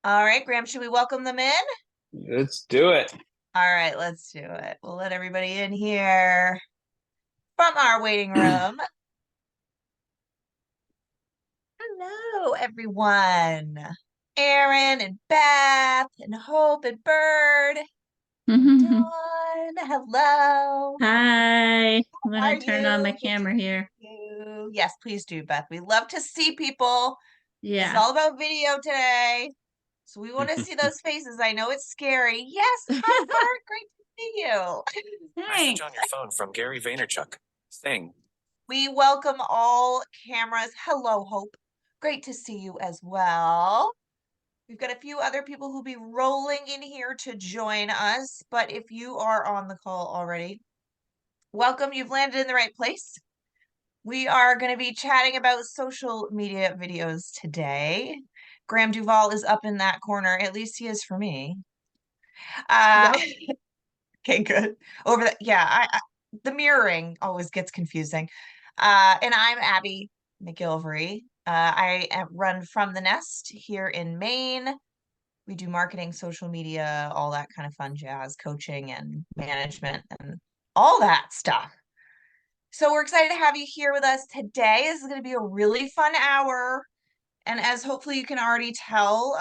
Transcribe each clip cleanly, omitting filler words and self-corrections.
All right, Graham, should we welcome them in? Let's do it. All right, let's do it. We'll let everybody in here from our waiting room. Hello, everyone. Aaron and Beth and Hope and Bird and Dawn. Hello. Hi, I'm How are gonna turn on my you? Good to camera see here. you. Yes, please do, Beth. We love to see people. This is Yeah. all about video today. So we want to see those faces. I know it's scary. Yes, hi, Bert. Great to see you. Thanks. Message on your phone from Gary Vaynerchuk. Thing. We welcome all cameras. Hello, Hope. Great to see you as well. We've got a few other people who'll be rolling in here to join us, but if you are on the call already, welcome. You've landed in the right place. We are going to be chatting about social media videos today. Graham Duvall is up in that corner. At least he is for me. Yep. Okay, good. Over the yeah, the mirroring always gets confusing. And I'm Abby McGilvery. Run From the Nest here in Maine. We do marketing, social media, all that kind of fun jazz, coaching and management and all that stuff. So we're excited to have you here with us today. This is going to be a really fun hour. And as hopefully you can already tell,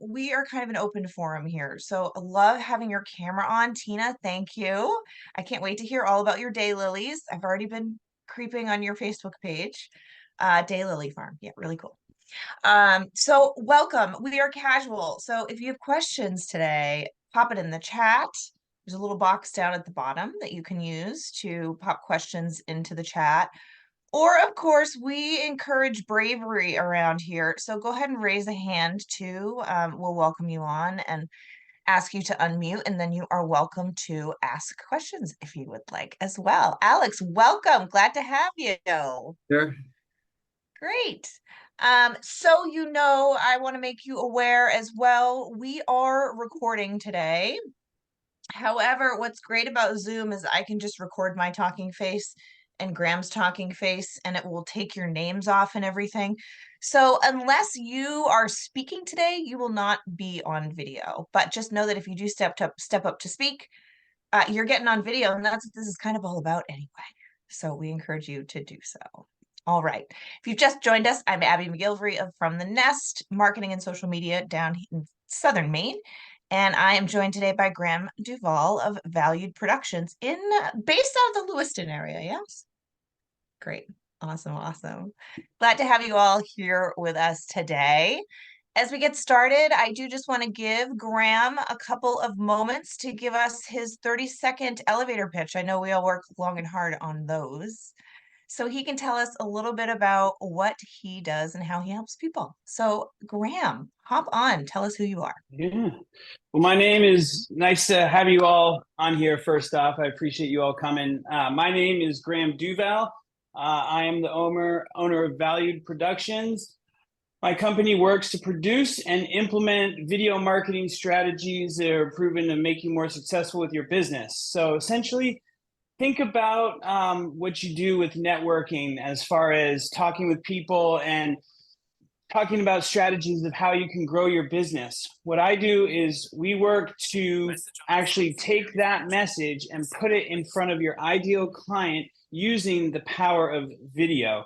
we are kind of an open forum here. So I love having your camera on. Tina, thank you. I can't wait to hear all about your daylilies. I've already been creeping on your Facebook page. Daylily Farm. Yeah, really cool. So welcome. We are casual. So if you have questions today, pop it in the chat. There's a little box down at the bottom that you can use to pop questions into the chat. Or, of course, we encourage bravery around here. So go ahead and raise a hand too. We'll welcome you on and ask you to unmute, and then you are welcome to ask questions if you would like as well. Alex, welcome. Glad to have you. Sure. Great. So I want to make you aware as well. We are recording today. However, what's great about Zoom is I can just record my talking face and Graham's talking face, and it will take your names off and everything. So unless you are speaking today, you will not be on video. But just know that if you do step up to speak, you're getting on video, and that's what this is kind of all about anyway. So we encourage you to do so. All right. If you've just joined us, I'm Abby McGilvery of From the Nest, marketing and social media down in Southern Maine. And I am joined today by Graham Duvall of Valued Productions based out of the Lewiston area. Yes. Great. Awesome. Awesome. Glad to have you all here with us today. As we get started, I do just want to give Graham a couple of moments to give us his 30-second elevator pitch. I know we all work long and hard on those. So he can tell us a little bit about what he does and how he helps people. So Graham, hop on. Tell us who you are. Yeah. Well, my name is nice to have you all on here. First off, I appreciate you all coming. My name is Graham Duval. I am the owner of Valued Productions. My company works to produce and implement video marketing strategies that are proven to make you more successful with your business. So essentially, think about what you do with networking as far as talking with people and talking about strategies of how you can grow your business. What I do is we work to actually take that message and put it in front of your ideal client using the power of video.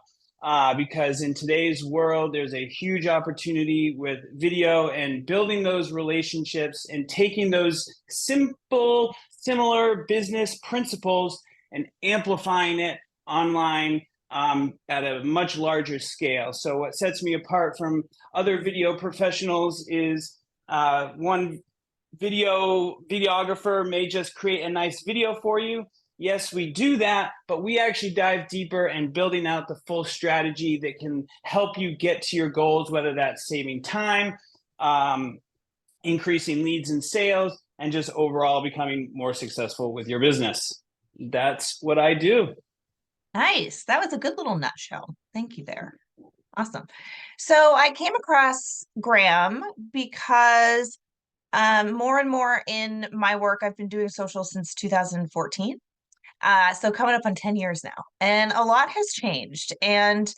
Because in today's world, there's a huge opportunity with video and building those relationships and taking those simple, similar business principles and amplifying it online at a much larger scale. So what sets me apart from other video professionals is one videographer may just create a nice video for you. Yes, we do that, but we actually dive deeper and building out the full strategy that can help you get to your goals, whether that's saving time, increasing leads and sales, and just overall becoming more successful with your business. That's what I do. Nice. That was a good little nutshell. Thank you there. Awesome. So I came across Graham because more and more in my work, I've been doing social since 2014. So coming up on 10 years now, and a lot has changed. And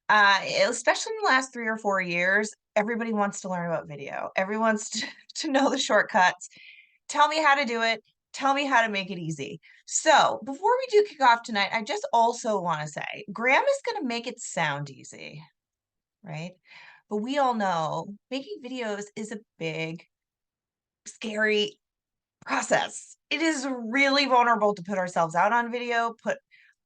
Especially in the last 3 or 4 years, everybody wants to learn about video. Everyone wants to know the shortcuts. Tell me how to do it. Tell me how to make it easy. So before we do kick off tonight, I just also want to say Graham is going to make it sound easy, right? But we all know making videos is a big, scary process. It is really vulnerable to put ourselves out on video, put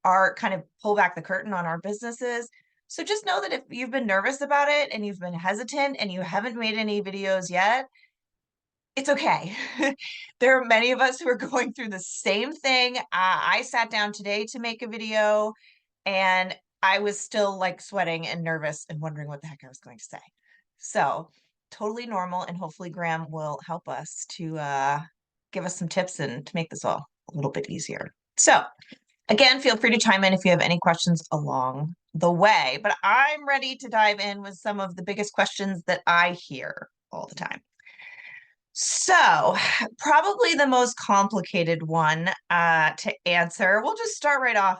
our kind of pull back the curtain on our businesses. So just know that if you've been nervous about it and you've been hesitant and you haven't made any videos yet, it's okay. There are many of us who are going through the same thing. I sat down today to make a video and I was still like sweating and nervous and wondering what the heck I was going to say. So totally normal. And hopefully Graham will help us to give us some tips and to make this all a little bit easier. So again, feel free to chime in if you have any questions along the way, but I'm ready to dive in with some of the biggest questions that I hear all the time. So, probably the most complicated one to answer. We'll just start right off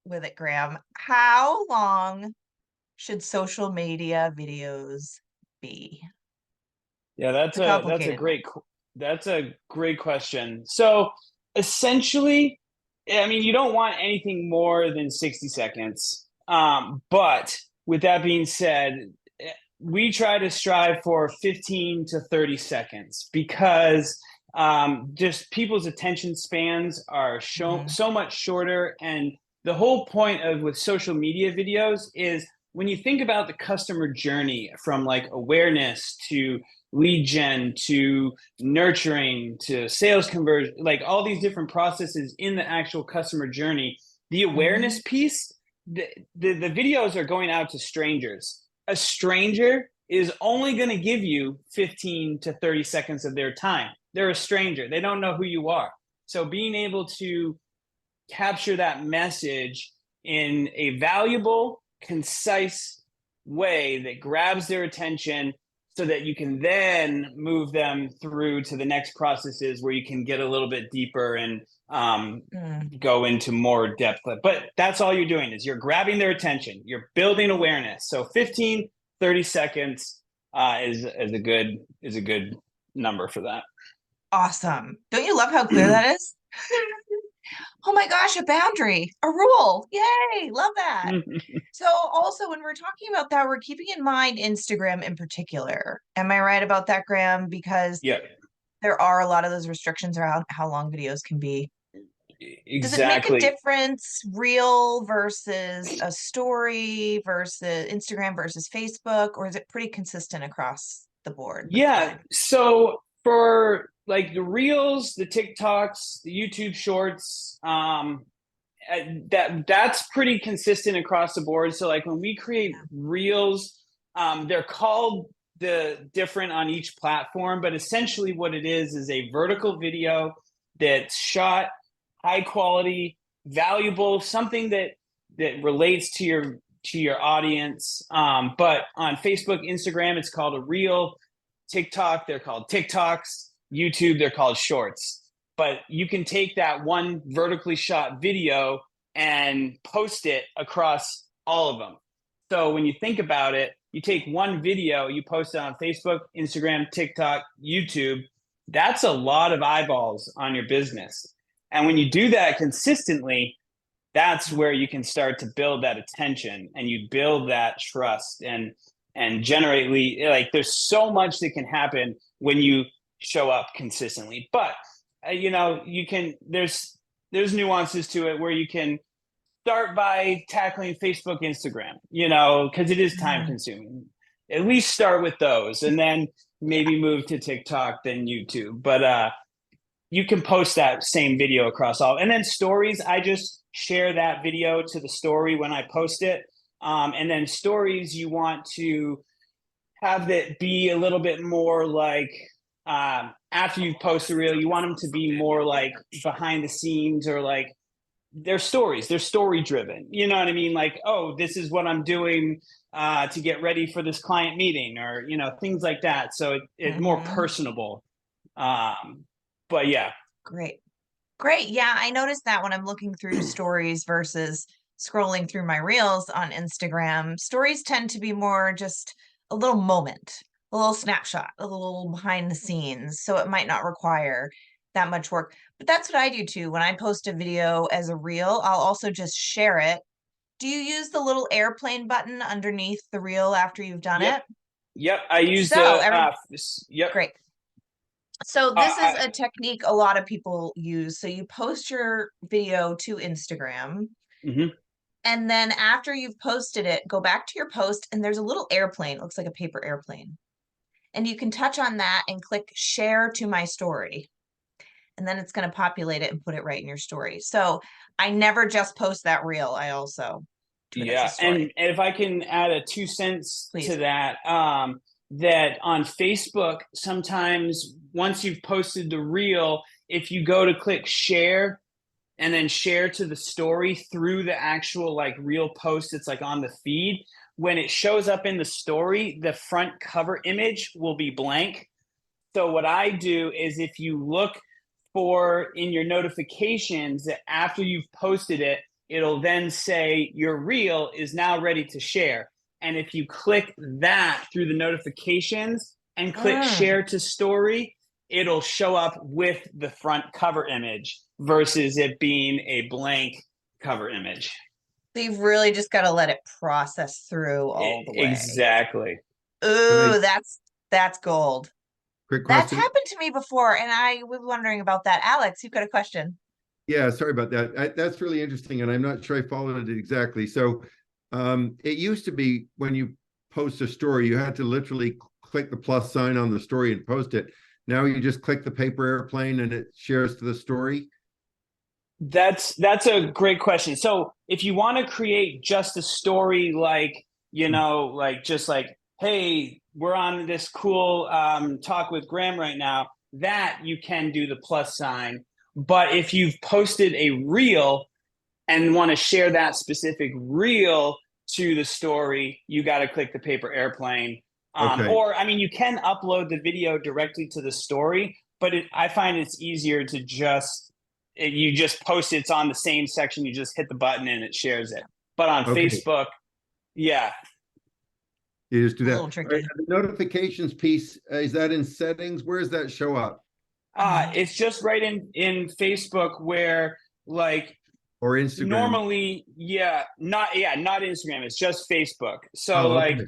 with it, Graham. How long should social media videos be? Yeah, It's a complicated one. that's a great question. So essentially, I mean, you don't want anything more than 60 seconds. But with that being said, we try to strive for 15 to 30 seconds because just people's attention spans are so much shorter. And the whole point of with social media videos is when you think about the customer journey from like awareness to lead gen to nurturing to sales conversion, like all these different processes in the actual customer journey, the awareness piece, the videos are going out to strangers. A stranger is only going to give you 15 to 30 seconds of their time. They're a stranger. They don't know who you are. So being able to capture that message in a valuable, concise way that grabs their attention so that you can then move them through to the next processes where you can get a little bit deeper and go into more depth. But that's all you're doing is you're grabbing their attention. You're building awareness. So 15, 30 seconds is a good number for that. Awesome. Don't you love how clear that is? Oh my gosh, a boundary, a rule. Yay, love that. So also when we're talking about that, we're keeping in mind Instagram in particular. Am I right about that, Graham? Because Yeah, there are a lot of those restrictions around how long videos can be. Does it make a exactly. difference, reel versus a story versus Instagram versus Facebook, or is it pretty consistent across the board, the Yeah. time? So for like the reels, the TikToks, the YouTube shorts, that's pretty consistent across the board. So like when we create reels, they're called the different on each platform, but essentially what it is a vertical video that's shot high quality, valuable, something that relates to your audience. But on Facebook, Instagram, it's called a reel. TikTok, they're called TikToks. YouTube, they're called shorts. But you can take that one vertically shot video and post it across all of them. So when you think about it, you take one video, you post it on Facebook, Instagram, TikTok, YouTube. That's a lot of eyeballs on your business. And when you do that consistently, that's where you can start to build that attention and you build that trust and generate lead. Like there's so much that can happen when you show up consistently. But you can there's nuances to it where you can start by tackling Facebook, Instagram, because it is time consuming. At least start with those and then maybe move to TikTok, then YouTube. But you can post that same video across all. And then stories, I just share that video to the story when I post it. And then stories, you want to have that be a little bit more like after you post a reel, you want them to be more like behind the scenes or like they're stories. They're story driven. You know what I mean? Like, oh, this is what I'm doing to get ready for this client meeting or, things like that. So it's more personable. But yeah. Great. Great. Yeah, I noticed that when I'm looking through stories versus scrolling through my reels on Instagram, stories tend to be more just a little moment, a little snapshot, a little behind the scenes. So it might not require that much work. But that's what I do too. When I post a video as a reel, I'll also just share it. Do you use the little airplane button underneath the reel after you've done Yep. it? Yep. I use So, yep. great. So Uh, this is a technique a lot of people use. So you post your video to Instagram, mhm. and then after you've posted it, go back to your post, and there's a little airplane. It looks like a paper airplane. And you can touch on that and click share to my story. And then it's going to populate it and put it right in your story. So I never just post that reel. I also do it as a Yeah, story. and if I can add a 2 cents to Please. that, that on Facebook, sometimes once you've posted the reel, if you go to click share and then share to the story through the actual like real post, it's like on the feed. When it shows up in the story, the front cover image will be blank. So what I do is if you look for in your notifications that after you've posted it, it'll then say your reel is now ready to share. And if you click that through the notifications and click share to story, it'll show up with the front cover image versus it being a blank cover image. So you've really just got to let it process through all the way. Exactly. Ooh, that's gold. Quick That's question. happened to me before, and I was wondering about that. Alex, you've got a question. Yeah, sorry about that. That's really interesting, and I'm not sure I followed it exactly. So, it used to be when you post a story, you had to literally click the plus sign on the story and post it. Now you just click the paper airplane and it shares to the story. That's a great question. So if you want to create just a story like, like just like, hey, we're on this cool talk with Graham right now, that you can do the plus sign. But if you've posted a reel and want to share that specific reel to the story, you got to click the paper airplane. Okay. Or, I mean, you can upload the video directly to the story, but I find it's easier to you just post it, it's on the same section, you just hit the button and it shares it. But on Okay. Facebook, yeah. You just do A that. little tricky. The notifications piece, is that in settings? Where does that show up? It's just right in Facebook where like Or Instagram? normally, not Instagram, it's just Facebook. So okay.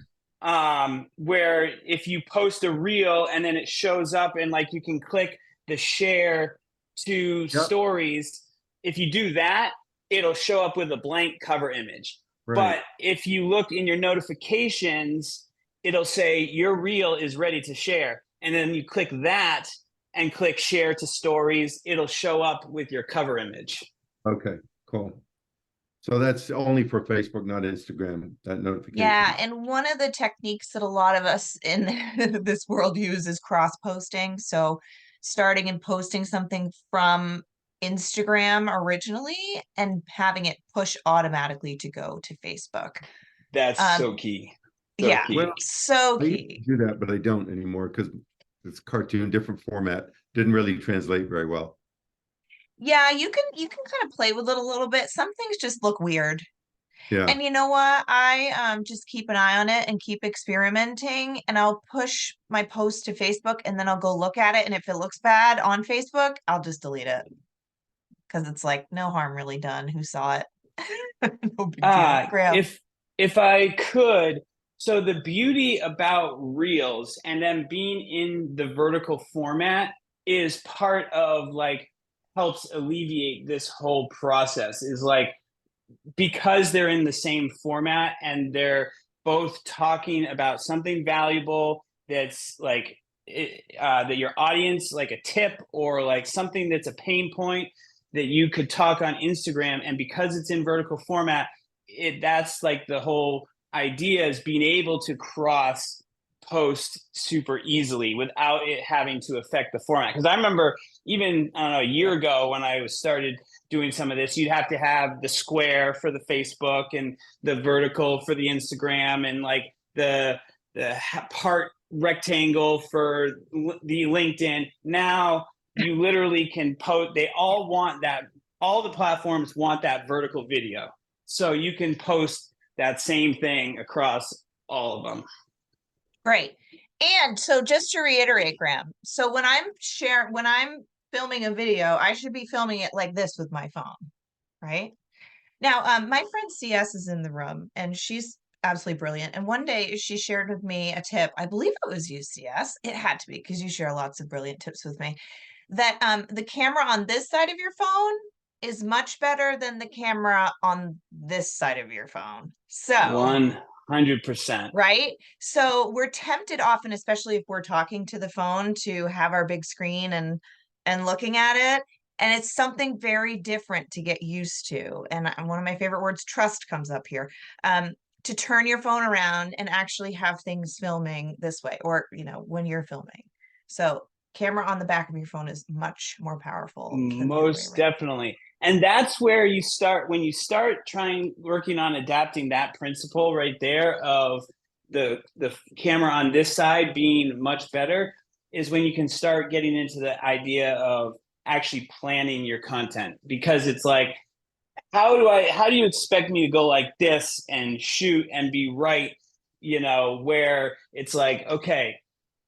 where if you post a reel and then it shows up and like you can click the share to stories, if you do that, it'll show up with a blank cover image. Right. But if you look in your notifications, it'll say your reel is ready to share. And then you click that and click share to stories, it'll show up with your cover image. Okay, cool. So that's only for Facebook, not Instagram, that notification. Yeah, and one of the techniques that a lot of us in this world use is cross-posting. So starting and posting something from Instagram originally and having it push automatically to go to Facebook. That's so key. Yeah, key. Well, so I used key. to do that, but I don't anymore because it's cartoon, different format, didn't really translate very well. Yeah, you can kind of play with it a little bit. Some things just look weird. Yeah. And you know what? I just keep an eye on it and keep experimenting, and I'll push my post to Facebook and then I'll go look at it, and if it looks bad on Facebook, I'll just delete it. Because it's like no harm really done. Who saw it? No big deal. Graham. If I could, so the beauty about reels and them being in the vertical format is part of like helps alleviate this whole process is like because they're in the same format and they're both talking about something valuable that's like that your audience like a tip or like something that's a pain point that you could talk on Instagram, and because it's in vertical format, that's like the whole idea is being able to cross post super easily without it having to affect the format. Because I remember even I don't know a year ago when I was started doing some of this, you'd have to have the square for the Facebook and the vertical for the Instagram and like the part rectangle for the LinkedIn. Now you literally can post, they all want that, all the platforms want that vertical video. So you can post that same thing across all of them. Great. And so just to reiterate, Graham, so when I'm filming a video, I should be filming it like this with my phone, right? Now, my friend CS is in the room and she's absolutely brilliant. And one day she shared with me a tip. I believe it was you, CS. It had to be because you share lots of brilliant tips with me. That the camera on this side of your phone is much better than the camera on this side of your phone. So 100%. right? So we're tempted often, especially if we're talking to the phone, to have our big screen and looking at it. And it's something very different to get used to. And one of my favorite words, trust, comes up here. To turn your phone around and actually have things filming this way, or when you're filming. So camera on the back of your phone is much more powerful than the other way Most around. definitely. And that's where you start when you start working on adapting that principle right there of the camera on this side being much better, is when you can start getting into the idea of actually planning your content. Because it's like, how do you expect me to go like this and shoot and be right, where it's like, okay,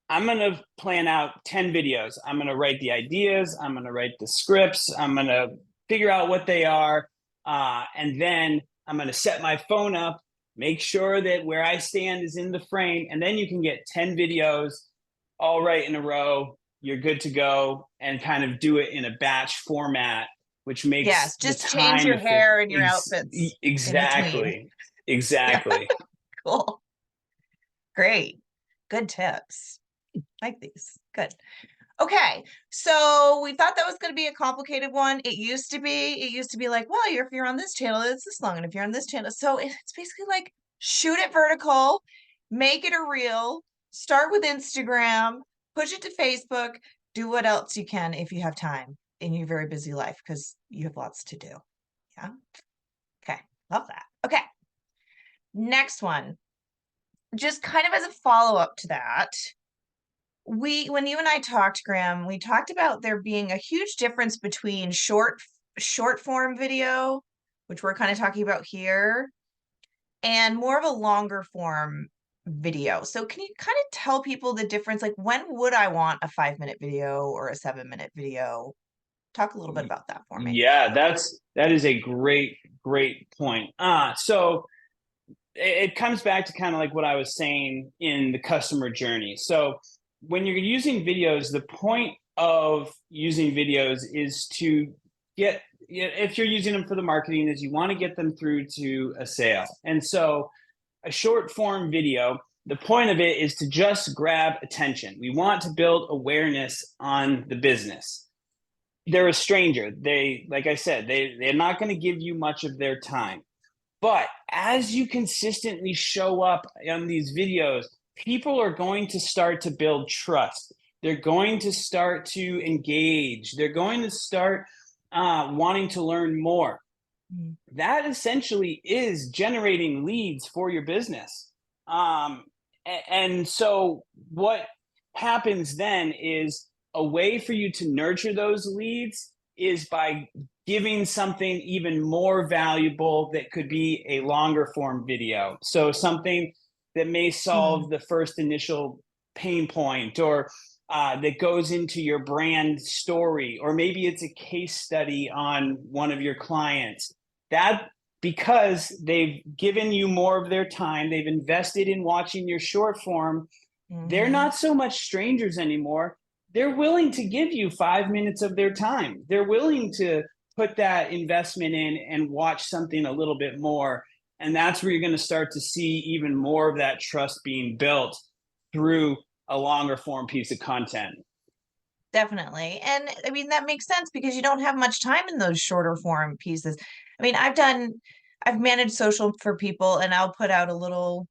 I'm going to plan out 10 videos. I'm going to write the ideas. I'm going to write the scripts. I'm going to figure out what they are. And then I'm going to set my phone up, make sure that where I stand is in the frame. And then you can get 10 videos all right in a row. You're good to go, and kind of do it in a batch format, which makes Yes, just change your hair and your outfits. Exactly. Cool. Great. Good tips. Like these. Good. Okay. So we thought that was going to be a complicated one. It used to be like, well, if you're on this channel, it's this long. And if you're on this channel, so it's basically like shoot it vertical, make it a reel, start with Instagram, push it to Facebook, do what else you can if you have time in your very busy life, because you have lots to do. Yeah. Okay. Love that. Okay. Next one. Just kind of as a follow-up to that, when you and I talked, Graham, we talked about there being a huge difference between short form video, which we're kind of talking about here, and more of a longer form video. So can you kind of tell people the difference? Like, when would I want a 5-minute video or a 7-minute video? Talk a little bit about that for me. Yeah, that is a great point. So it comes back to kind of like what I was saying in the customer journey. So when you're using videos, the point of using videos is to get, if you're using them for the marketing, is you want to get them through to a sale. And so a short form video, the point of it is to just grab attention. We want to build awareness on the business. They're a stranger. Like I said, they're not going to give you much of their time. But as you consistently show up on these videos, people are going to start to build trust. They're going to start to engage. They're going to start wanting to learn more. Mm-hmm. That essentially is generating leads for your business. And so what happens then is, a way for you to nurture those leads is by giving something even more valuable that could be a longer form video. So something that may solve the first initial pain point, or that goes into your brand story, or maybe it's a case study on one of your clients. That, because they've given you more of their time, they've invested in watching your short form, they're not so much strangers anymore. They're willing to give you 5 minutes of their time. They're willing to put that investment in and watch something a little bit more. And that's where you're going to start to see even more of that trust being built through a longer form piece of content. Definitely. And I mean, that makes sense because you don't have much time in those shorter form pieces. I mean, I've managed social for people, and I'll put out a little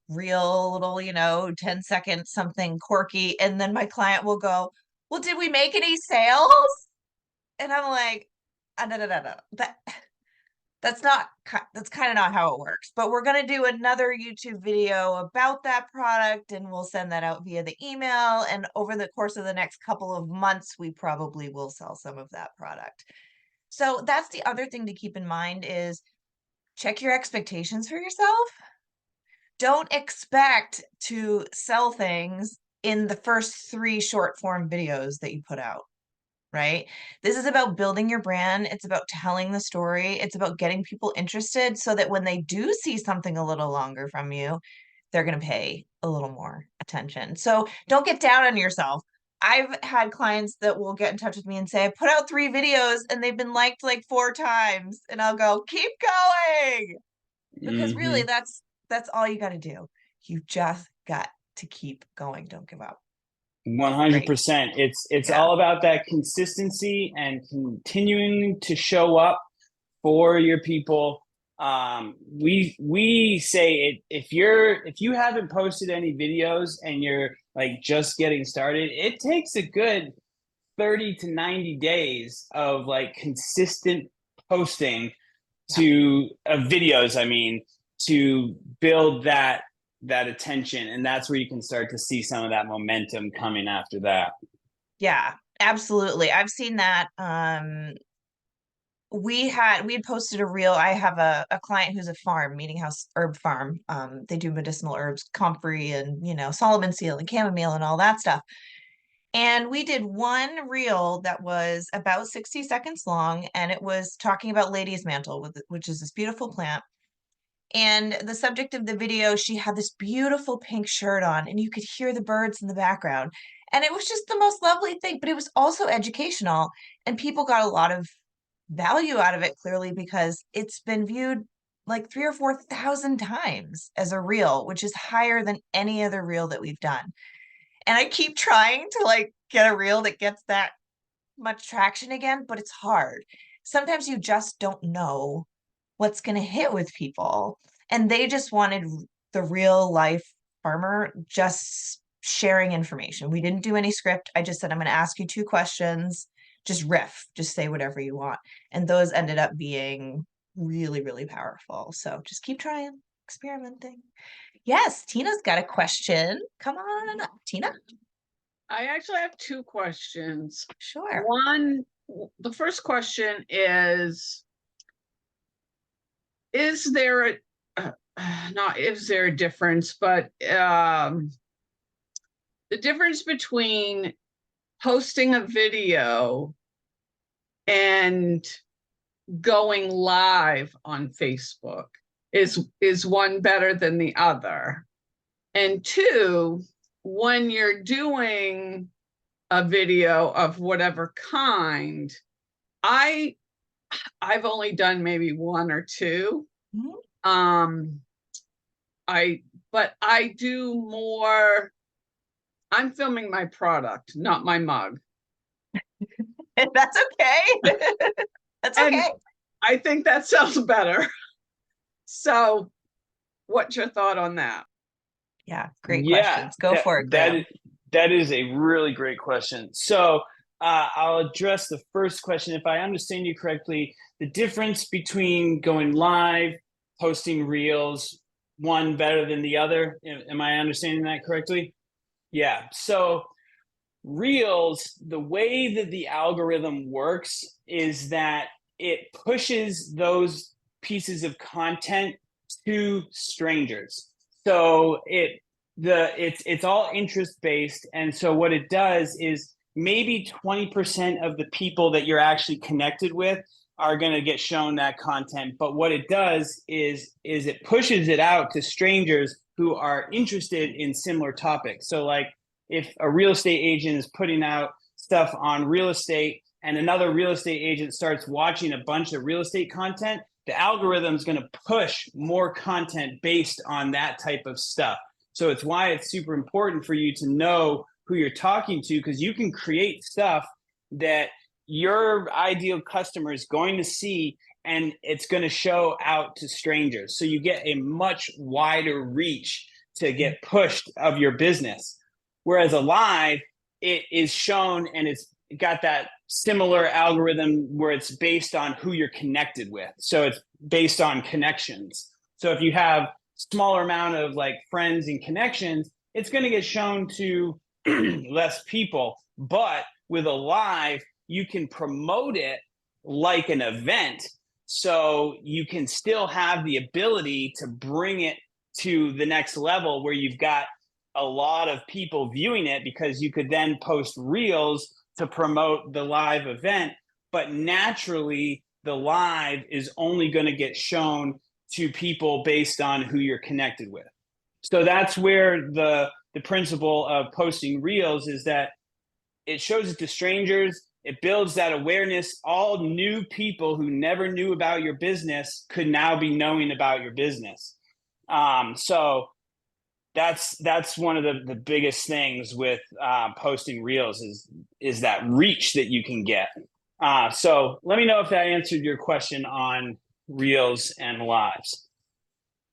reel, little 10-second something quirky, and then my client will go, well, did we make any sales? And I'm like, no. That's kind of not how it works. But we're going to do another YouTube video about that product, and we'll send that out via the email, and over the course of the next couple of months we probably will sell some of that product. So that's the other thing to keep in mind is check your expectations for yourself. Don't expect to sell things in the first 3 short form videos that you put out, right? This is about building your brand. It's about telling the story. It's about getting people interested so that when they do see something a little longer from you, they're going to pay a little more attention. So don't get down on yourself. I've had clients that will get in touch with me and say, I put out 3 videos and they've been liked like 4 times. And I'll go, keep going. Because really that's all you got to do. You just got to keep going. Don't give up. 100%. It's Yeah. all about that consistency and continuing to show up for your people. We say it, if you haven't posted any videos and you're like just getting started, it takes a good 30 to 90 days of like consistent posting to videos, I mean, to build that attention, and that's where you can start to see some of that momentum coming after that. Yeah, absolutely. I've seen that. We had posted a reel. I have a client who's a meeting house herb farm. They do medicinal herbs, comfrey and Solomon seal and chamomile and all that stuff. And we did one reel that was about 60 seconds long, and it was talking about lady's mantle, which is this beautiful plant. And the subject of the video, she had this beautiful pink shirt on, and you could hear the birds in the background. And it was just the most lovely thing, but it was also educational, and people got a lot of value out of it, clearly, because it's been viewed like 3 or 4,000 times as a reel, which is higher than any other reel that we've done. And I keep trying to like get a reel that gets that much traction again, but it's hard. Sometimes you just don't know what's going to hit with people. And they just wanted the real life farmer just sharing information. We didn't do any script. I just said, I'm going to ask you 2 questions, just riff, just say whatever you want. And those ended up being really, really powerful. So just keep trying, experimenting. Yes, Tina's got a question. Come on up, Tina. I actually have 2 questions. Sure. One, the first question is there not is there a difference, but the difference between posting a video and going live on Facebook? Is one better than the other? And 2, when you're doing a video of whatever kind, I've only done maybe 1 or 2. Mhm. But I do more. I'm filming my product, not my mug. That's okay. That's okay. And I think that sounds better. So what's your thought on that? Yeah, great questions. Go for it, Graham. That is a really great question. So I'll address the first question. If I understand you correctly, the difference between going live, posting reels, one better than the other. Am I understanding that correctly? Yeah. So reels, the way that the algorithm works is that it pushes those pieces of content to strangers. So it's all interest based, and so what it does is maybe 20% of the people that you're actually connected with are going to get shown that content. But what it does is it pushes it out to strangers who are interested in similar topics. So like if a real estate agent is putting out stuff on real estate and another real estate agent starts watching a bunch of real estate content, the algorithm is going to push more content based on that type of stuff. So it's why it's super important for you to know who you're talking to, because you can create stuff that your ideal customer is going to see, and it's going to show out to strangers. So you get a much wider reach to get pushed of your business. Whereas a live, it is shown and it's got that similar algorithm where it's based on who you're connected with. So it's based on connections. So if you have smaller amount of like friends and connections, it's going to get shown to less people. But with a live, you can promote it like an event. So you can still have the ability to bring it to the next level where you've got a lot of people viewing it, because you could then post reels to promote the live event. But naturally, the live is only going to get shown to people based on who you're connected with. So that's where the principle of posting reels is, that it shows it to strangers. It builds that awareness. All new people who never knew about your business could now be knowing about your business. So that's one of the biggest things with posting reels is that reach that you can get. So let me know if that answered your question on reels and lives.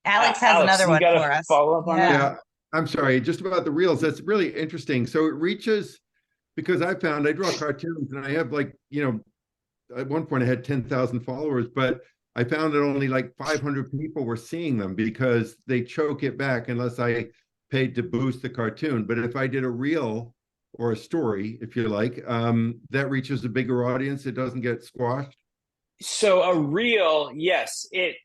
Alex has Alex, another you one got for a us. follow up on that? Yeah, I'm sorry, just about the reels. That's really interesting. So it reaches, because I found I draw cartoons and I have like, at one point I had 10,000 followers, but I found that only like 500 people were seeing them because they choke it back unless I paid to boost the cartoon. But if I did a reel or a story, if you like, that reaches a bigger audience. It doesn't get squashed. So a reel, yes, it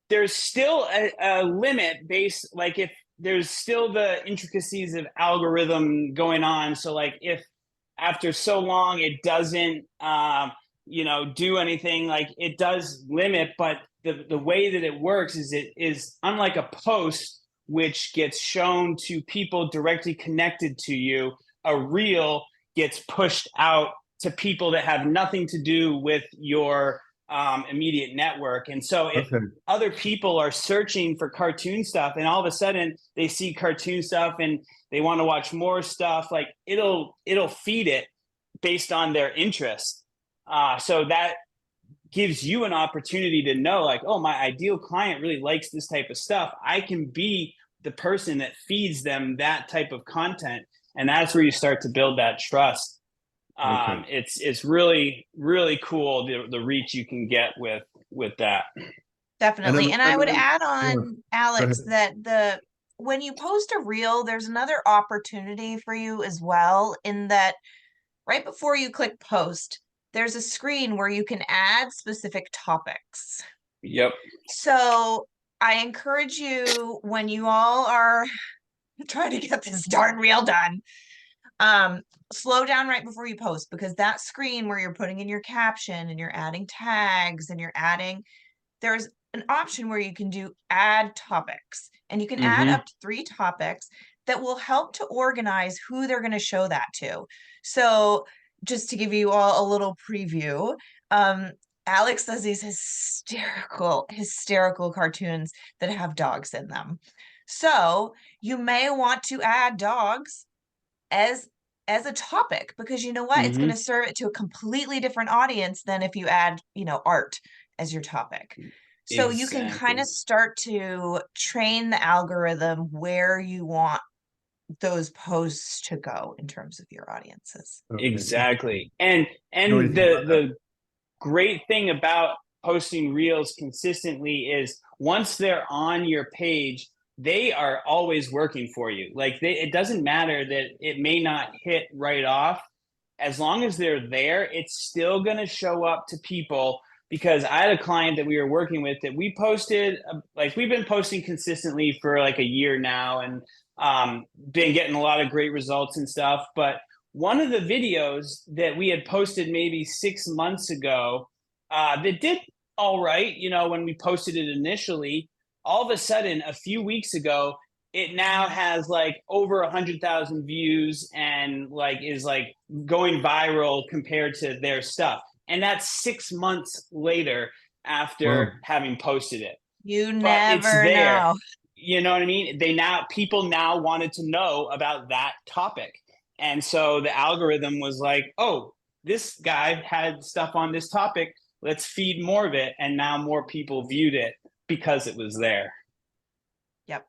there's still a limit based, like if there's still the intricacies of algorithm going on. So like if after so long it doesn't do anything, like it does limit, but the way that it works is it is unlike a post which gets shown to people directly connected to you. A reel gets pushed out to people that have nothing to do with your immediate network. And so if other people are searching for cartoon stuff and all of a sudden they see cartoon stuff and they want to watch more stuff, like it'll feed it based on their interest. So that gives you an opportunity to know, like, oh, my ideal client really likes this type of stuff. I can be the person that feeds them that type of content. And that's where you start to build that trust. It's really, really cool, the reach you can get with that. Definitely. And I would add Yeah, on, Alex, that when you post a reel, there's another opportunity for you as well, in that right before you click post, there's a screen where you can add specific topics. Yep. So I encourage you, when you all are trying to get this darn reel done, slow down right before you post, because that screen where you're putting in your caption and you're adding tags and there's an option where you can do add topics, and you can add up to 3 topics that will help to organize who they're going to show that to. So just to give you all a little preview, Alex does these hysterical cartoons that have dogs in them. So you may want to add dogs as a topic, because you know what, it's going to serve it to a completely different audience than if you add art as your topic. So you can kind of start to train the algorithm where you want those posts to go in terms of your audiences. Exactly. And the great thing about posting reels consistently is once they're on your page, they are always working for you. Like it doesn't matter that it may not hit right off. As long as they're there, it's still going to show up to people. Because I had a client that we were working with that we posted, like we've been posting consistently for like a year now, and been getting a lot of great results and stuff. But one of the videos that we had posted maybe 6 months ago that did all right, when we posted it initially, all of a sudden, a few weeks ago, it now has like over 100,000 views and like is like going viral compared to their stuff. And that's 6 months later after having posted it. You But never it's there. know. You know what I mean? People now wanted to know about that topic. And so the algorithm was like, oh, this guy had stuff on this topic. Let's feed more of it. And now more people viewed it because it was there. Yep.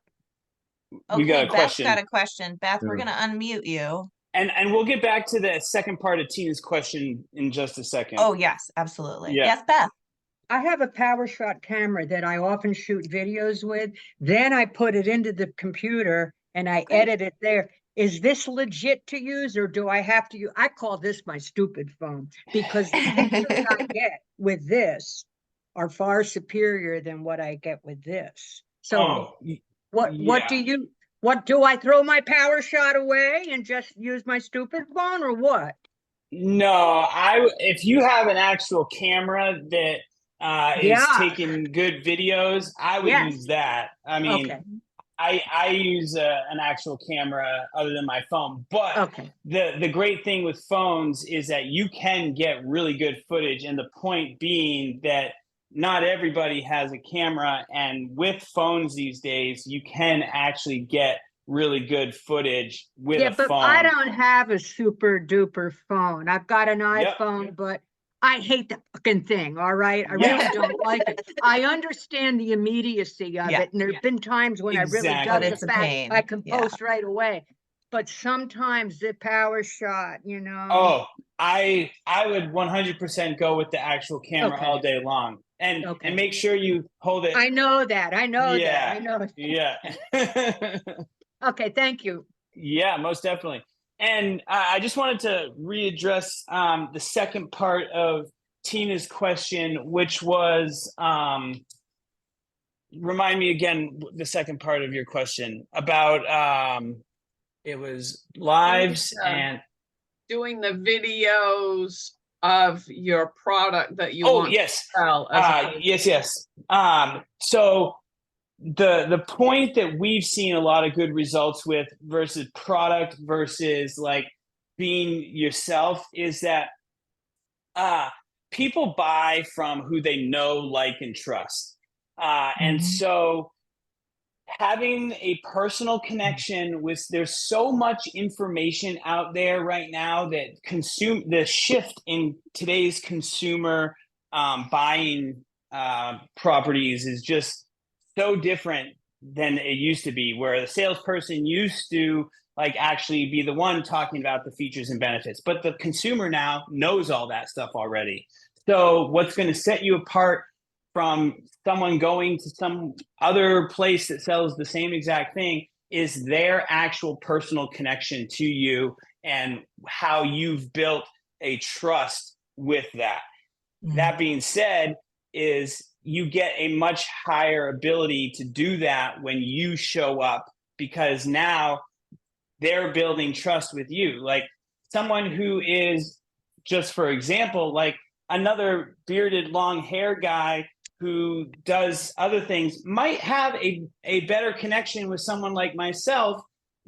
We got a Beth's question. got a question. Beth, we're going to unmute you. And we'll get back to the second part of Tina's question in just a second. Oh, yes, absolutely. Yeah. Yes, Beth. I have a PowerShot camera that I often shoot videos with. Then I put it into the computer and I edit it there. Is this legit to use, or do I have to use? I call this my stupid phone, because the pictures I get with this are far superior than what I get with this. So Oh, what yeah. what do I throw my power shot away and just use my stupid phone or what? No, if you have an actual camera that is Yeah. taking good videos, I would Yes. use that. I mean, Okay. I use an actual camera other than my phone, but Okay. the great thing with phones is that you can get really good footage, and the point being that not everybody has a camera, and with phones these days, you can actually get really good footage with Yeah, a but I phone. don't have a super duper phone. I've got an Yep. iPhone, but I hate the fucking thing. All right. I Yeah. really don't like it. I understand the immediacy of Yeah. it. And there have been times when I really Exactly. dug But the it's a fact pain. I can Yeah. post right away. But sometimes the power shot, you know. Oh, I would 100% go with the actual camera all Okay. day long, and Okay. make sure you hold it. I know that. I know that. I Yeah, know. yeah, Okay. Thank you. yeah, most definitely. And I just wanted to readdress the second part of Tina's question, which was remind me again the second part of your question about it was lives Yeah. and Doing the videos of your product that you oh want yes, to sell as opposed yes. So the point that we've seen a lot of good results with versus product versus like being yourself is that uh people buy from who they know, like, and trust. And Mhm. so having a personal connection with there's so much information out there right now that consume the shift in today's consumer buying properties is just so different than it used to be, where the salesperson used to like actually be the one talking about the features and benefits, but the consumer now knows all that stuff already. So what's going to set you apart from someone going to some other place that sells the same exact thing is their actual personal connection to you and how you've built a trust with that. Mm. That being said, is you get a much higher ability to do that when you show up, because now they're building trust with you. Like someone who is, just for example, like another bearded long hair guy who does other things might have a better connection with someone like myself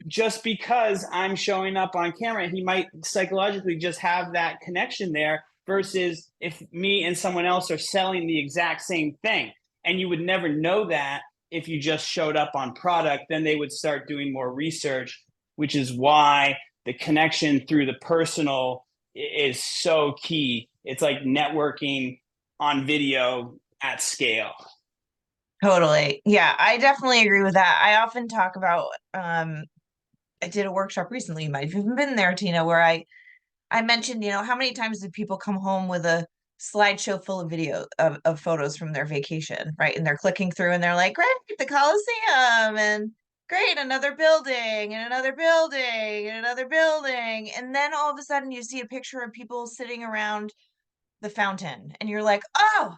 just because I'm showing up on camera. He might psychologically just have that connection there versus if me and someone else are selling the exact same thing. And you would never know that if you just showed up on product. Then they would start doing more research, which is why the connection through the personal is so key. It's like networking on video at scale. Totally. Yeah, I definitely agree with that. I often talk about I did a workshop recently, you might have even been there, Tina, where I mentioned, how many times did people come home with a slideshow full of video of photos from their vacation, right? And they're clicking through and they're like, great, the Coliseum, and great, another building, and another building, and another building. And then all of a sudden you see a picture of people sitting around the fountain, and you're like, oh,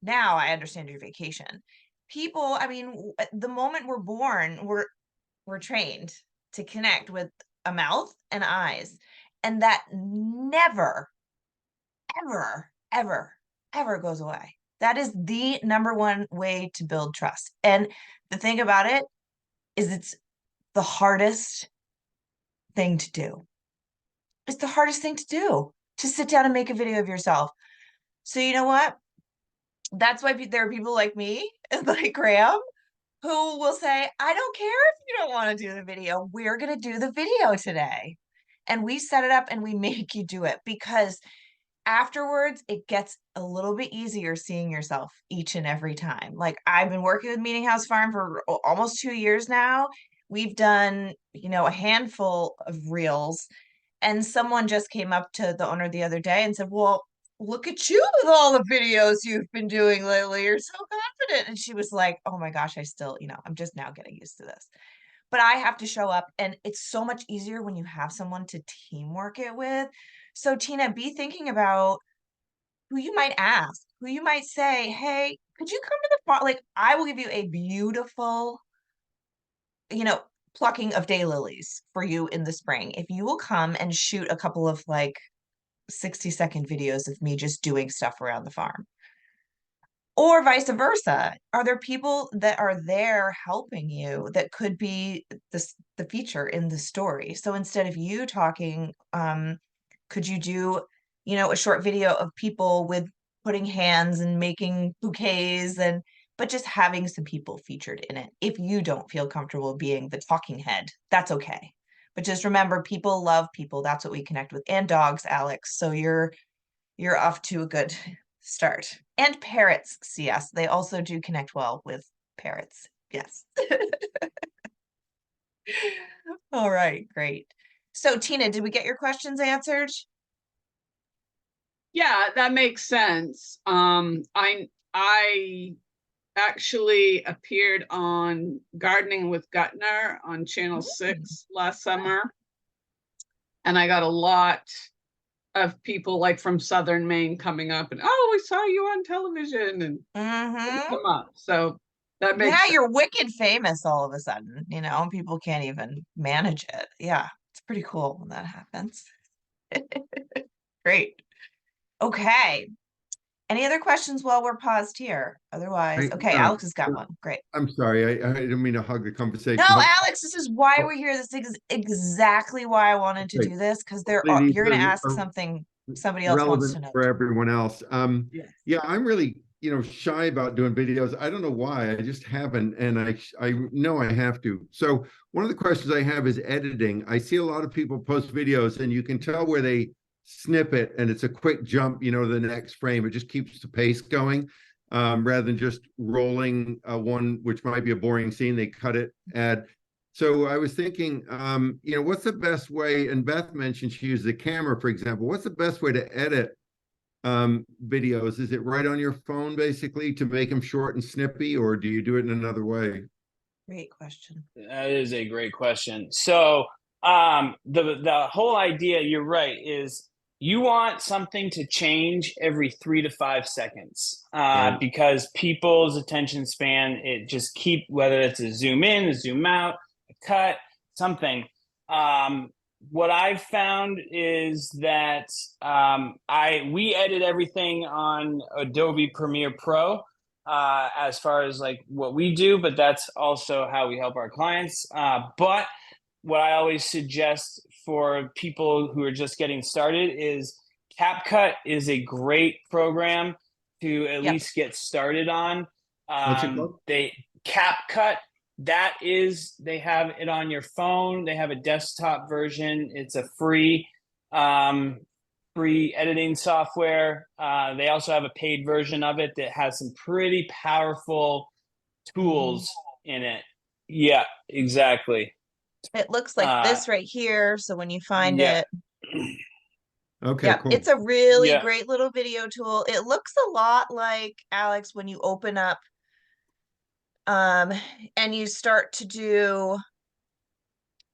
now I understand your vacation. People, I mean, the moment we're born, we're trained to connect with a mouth and eyes. And that never, ever, ever, ever goes away. That is the number one way to build trust. And the thing about it is it's the hardest thing to do. It's the hardest thing to do, to sit down and make a video of yourself. So you know what? That's why there are people like me, like Graham, who will say, I don't care if you don't want to do the video. We're going to do the video today. And we set it up and we make you do it, because afterwards it gets a little bit easier seeing yourself each and every time. Like, I've been working with Meeting House Farm for almost 2 years now. We've done, a handful of reels, and someone just came up to the owner the other day and said, well, look at you with all the videos you've been doing lately. You're so confident. And she was like, oh my gosh, I still, I'm just now getting used to this. But I have to show up, and it's so much easier when you have someone to teamwork it with. So Tina, be thinking about who you might ask, who you might say, hey, could you come to the farm? Like, I will give you a beautiful, plucking of daylilies for you in the spring. If you will come and shoot a couple of like 60-second videos of me just doing stuff around the farm. Or vice versa. Are there people that are there helping you that could be the feature in the story? So instead of you talking, could you do, a short video of people with putting hands and making bouquets but just having some people featured in it. If you don't feel comfortable being the talking head, that's okay. But just remember, people love people. That's what we connect with. And dogs, Alex. So you're off to a good start. And parrots, CS. They also do connect well with parrots. Yes. All right, great. So Tina, did we get your questions answered? Yeah, that makes sense. I actually appeared on Gardening with Gutner on Channel 6 last summer. And I got a lot of people like from Southern Maine coming up and, oh, we saw you on television and come up. So that makes sense. You're wicked famous all of a sudden, people can't even manage it. Yeah, it's pretty cool when that happens. Great. Okay. Any other questions while we're paused here? Otherwise, okay, Alex has got one. Great. I'm sorry, I didn't mean to hug the conversation. No, but Alex, this is why we're here. This is exactly why I wanted to do this, because you're going to ask something somebody else wants to know. For everyone else. Yes. Yeah, I'm really, shy about doing videos. I don't know why. I just haven't, and I know I have to. So one of the questions I have is editing. I see a lot of people post videos, and you can tell where they snip it, and it's a quick jump, to the next frame. It just keeps the pace going, rather than just rolling one, which might be a boring scene. They cut it, add. So I was thinking, what's the best way? And Beth mentioned she used the camera, for example. What's the best way to edit videos? Is it right on your phone, basically, to make them short and snippy, or do you do it in another way? Great question. That is a great question. So the whole idea, you're right, is you want something to change every 3 to 5 seconds, Right. because people's attention span, it just whether it's a zoom in, a zoom out, a cut, something. What I've found is that we edit everything on Adobe Premiere Pro, as far as like what we do, but that's also how we help our clients. But what I always suggest for people who are just getting started is CapCut is a great program to at least get started on. What's it called? CapCut, they have it on your phone. They have a desktop version. It's a free editing software. They also have a paid version of it that has some pretty powerful tools in it. Yeah, exactly. It looks like this right here. So when you find it, okay, cool. It's a really great little video tool. It looks a lot like, Alex, when you open up and you start to do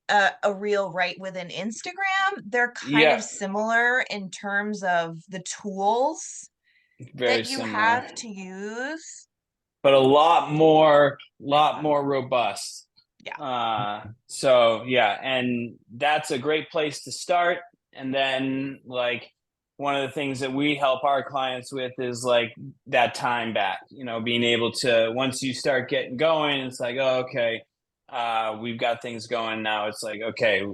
a reel right within Instagram. They're kind of similar in terms of the tools that you have to use, but a lot more robust. So and that's a great place to start. And then like one of the things that we help our clients with is like that time back, being able to, once you start getting going, it's like, oh, okay, we've got things going now. It's like, okay,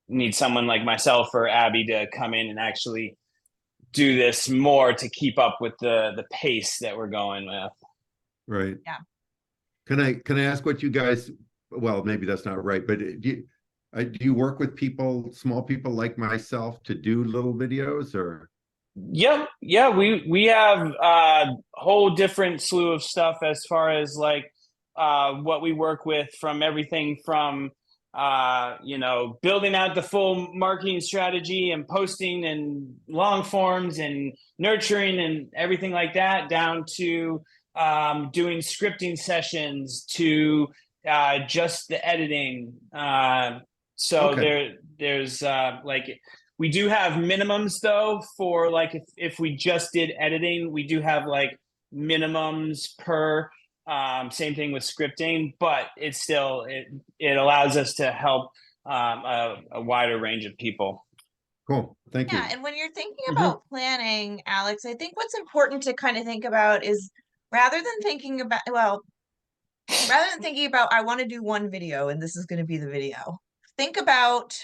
need someone like myself or Abby to come in and actually do this more to keep up with the pace that we're going with. Right. Yeah. Can I ask what you guys, well, maybe that's not right, but do you work with small people like myself to do little videos or? Yep. Yeah. We have a whole different slew of stuff as far as like what we work with, from everything from building out the full marketing strategy and posting and long forms and nurturing and everything like that, down to doing scripting sessions, to just the editing. So there's like We do have minimums though for like if we just did editing, we do have like minimums per. Same thing with scripting, but it's still it allows us to help a wider range of people. Cool. Thank Yeah, you. and when you're thinking Mhm. about planning, Alex, I think what's important to kind of think about is rather than thinking about, well, rather than thinking about, I want to do one video and this is going to be the video, think about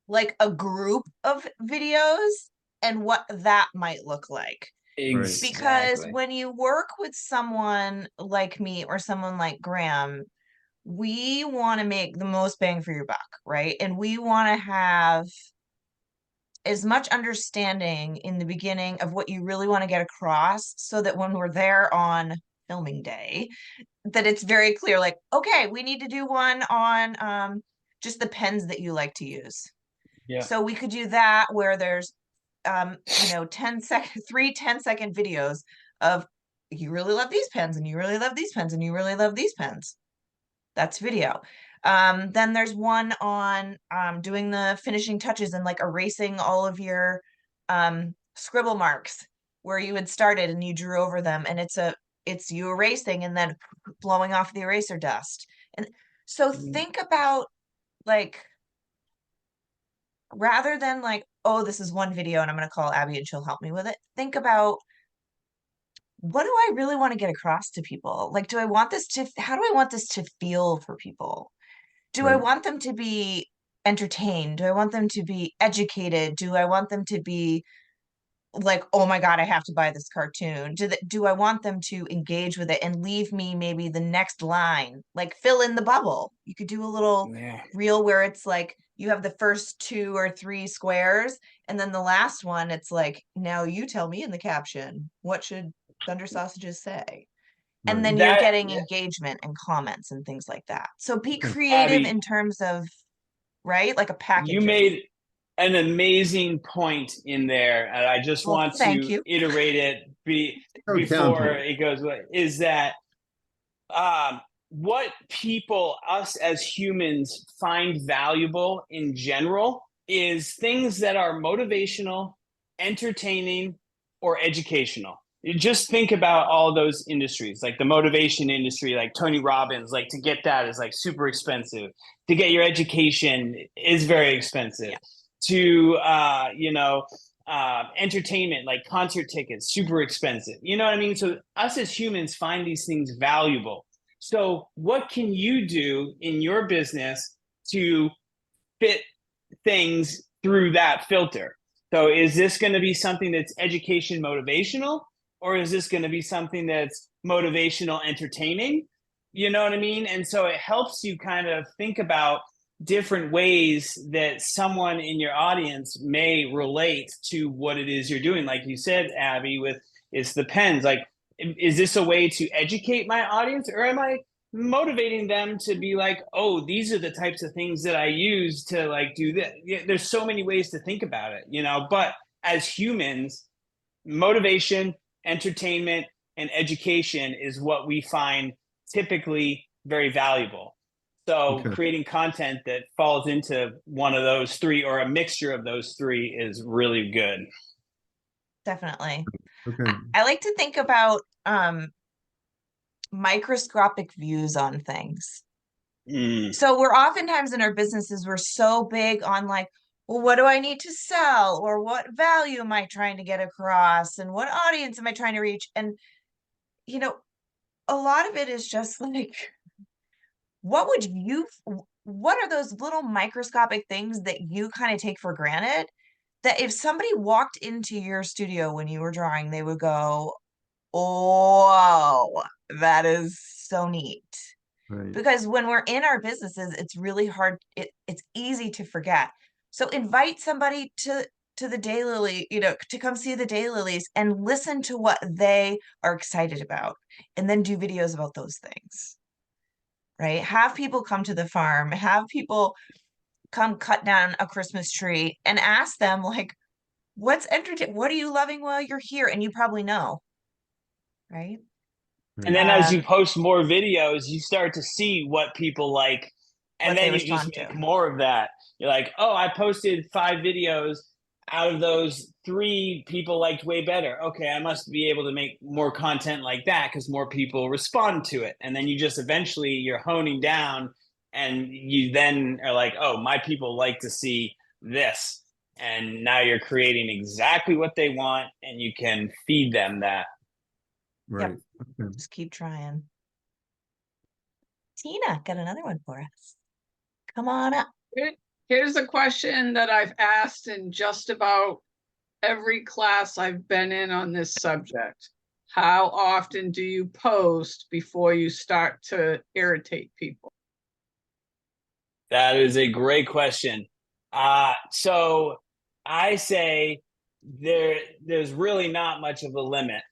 like a group of videos and what that might look like. Because Exactly. when you work with someone like me or someone like Graham, we want to make the most bang for your buck, right? And we want to have as much understanding in the beginning of what you really want to get across so that when we're there on filming day, that it's very clear, like, okay, we need to do one on just the pens that you like to use. Yeah. So we could do that where there's you know, 10-second, 3 10-second videos of you really love these pens and you really love these pens and you really love these pens. That's video. Then there's one on doing the finishing touches and like erasing all of your scribble marks where you had started and you drew over them, and it's you erasing and then blowing off the eraser dust. And so think about like rather than like, oh, this is one video and I'm going to call Abby and she'll help me with it. Think about what do I really want to get across to people? Like, do I want this to, how do I want this to feel for people? Do I Right. want them to be entertained? Do I want them to be educated? Do I want them to be like, oh my God, I have to buy this cartoon? Do I want them to engage with it and leave me maybe the next line, like fill in the bubble? You could do a little Yeah. reel where it's like you have the first 2 or 3 squares, and then the last one, it's like, now you tell me in the caption, what should Thunder Sausages say? And Right. then you're That getting engagement and comments and things like that. So be Okay. creative Abby, in terms of, right? Like a you packaging. made an amazing point in there, and I just Well, want thank to you. iterate it Go down before to it. it goes away. Is that what people, us as humans, find valuable in general is things that are motivational, entertaining, or educational. You just think about all those industries, like the motivation industry, like Tony Robbins, like to get that is like super expensive. To get your education is very expensive. Yeah. To entertainment, like concert tickets, super expensive. You know what I mean? So us as humans find these things valuable. So what can you do in your business to fit things through that filter? So is this going to be something that's education motivational, or is this going to be something that's motivational entertaining? You know what I mean? And so it helps you kind of think about different ways that someone in your audience may relate to what it is you're doing. Like you said, Abby, with it's the pens. Like, is this a way to educate my audience, or am I motivating them to be like, oh, these are the types of things that I use to like do this? There's so many ways to think about it, you know, but as humans, motivation, entertainment, and education is what we find typically very valuable. So Okay. creating content that falls into one of those three or a mixture of those three is really good. Definitely. Okay. I like to think about microscopic views on things. So we're oftentimes in our businesses, we're so big on like, well, what do I need to sell? Or what value am I trying to get across? And what audience am I trying to reach? And, you know, a lot of it is just like, what would you, what are those little microscopic things that you kind of take for granted that if somebody walked into your studio when you were drawing, they would go, oh, that is so neat. Right. Because when we're in our businesses, it's really hard. It's easy to forget. So invite somebody to the daylily, you know, to come see the daylilies and listen to what they are excited about, and then do videos about those things. Right? Have people come to the farm, have people come cut down a Christmas tree and ask them like, what's entertaining? What are you loving while you're here? And you probably know, right? And then as you Um, post more videos, you start to see what people like. And what they then you just respond to. make more of that. You're like, oh, I posted 5 videos out of those 3, people liked way better. Okay, I must be able to make more content like that because more people respond to it. And then you just eventually you're honing down, and you then are like, oh, my people like to see this. And now you're creating exactly what they want, and you can feed them that. Right. Okay. Just keep trying. Tina got another one for us. Come on up. Here's a question that I've asked in just about every class I've been in on this subject. How often do you post before you start to irritate people? That is a great question. So I say there's really not much of a limit.